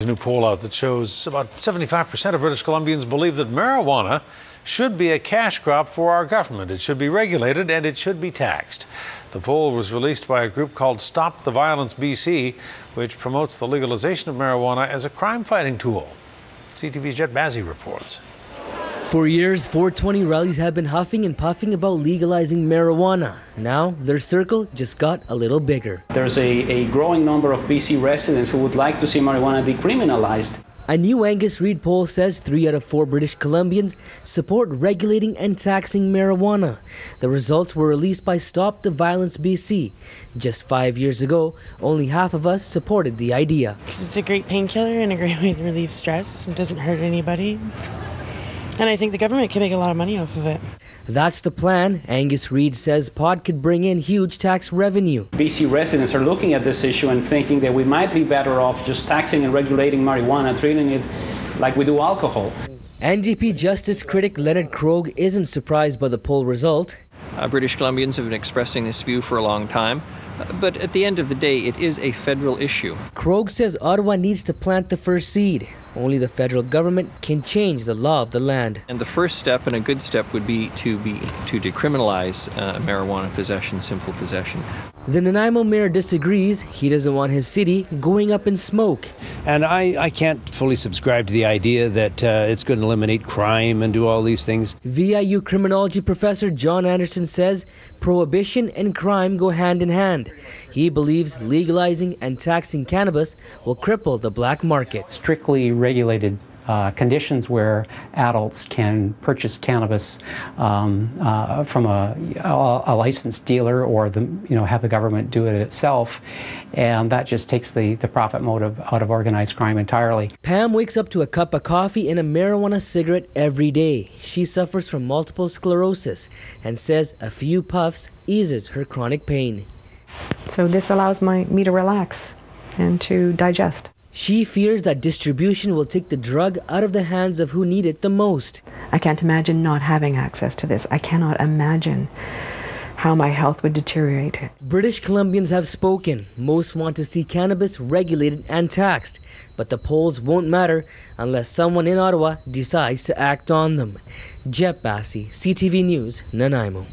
There's a new poll out that shows about 75% of British Columbians believe that marijuana should be a cash crop for our government. It should be regulated and it should be taxed. The poll was released by a group called Stop the Violence BC, which promotes the legalization of marijuana as a crime-fighting tool. CTV's Jet Bazzi reports. For years, 420 rallies have been huffing and puffing about legalizing marijuana. Now, their circle just got a little bigger. There's a growing number of BC residents who would like to see marijuana decriminalized. A new Angus Reid poll says 3 out of 4 British Columbians support regulating and taxing marijuana. The results were released by Stop the Violence BC. Just 5 years ago, only half of us supported the idea. Because it's a great painkiller and a great way to relieve stress. It doesn't hurt anybody. And I think the government can make a lot of money off of it. That's the plan. Angus Reid says pot could bring in huge tax revenue. BC residents are looking at this issue and thinking that we might be better off just taxing and regulating marijuana, treating it like we do alcohol. NDP Justice critic Leonard Krog isn't surprised by the poll result. British Columbians have been expressing this view for a long time. But at the end of the day, it is a federal issue. Krog says Ottawa needs to plant the first seed. Only the federal government can change the law of the land. And the first step, and a good step, would be to decriminalize marijuana possession, simple possession. The Nanaimo mayor disagrees. He doesn't want his city going up in smoke. And I can't fully subscribe to the idea that it's going to eliminate crime and do all these things. VIU criminology professor John Anderson says prohibition and crime go hand in hand. He believes legalizing and taxing cannabis will cripple the black market. Strictly regulated conditions where adults can purchase cannabis from a licensed dealer, or have the government do it itself, and that just takes the profit motive out of organized crime entirely. Pam wakes up to a cup of coffee and a marijuana cigarette every day. She suffers from multiple sclerosis and says a few puffs eases her chronic pain. So this allows me to relax and to digest. She fears that distribution will take the drug out of the hands of who need it the most. I can't imagine not having access to this. I cannot imagine how my health would deteriorate. British Columbians have spoken. Most want to see cannabis regulated and taxed. But the polls won't matter unless someone in Ottawa decides to act on them. Jet Bazzi, CTV News, Nanaimo.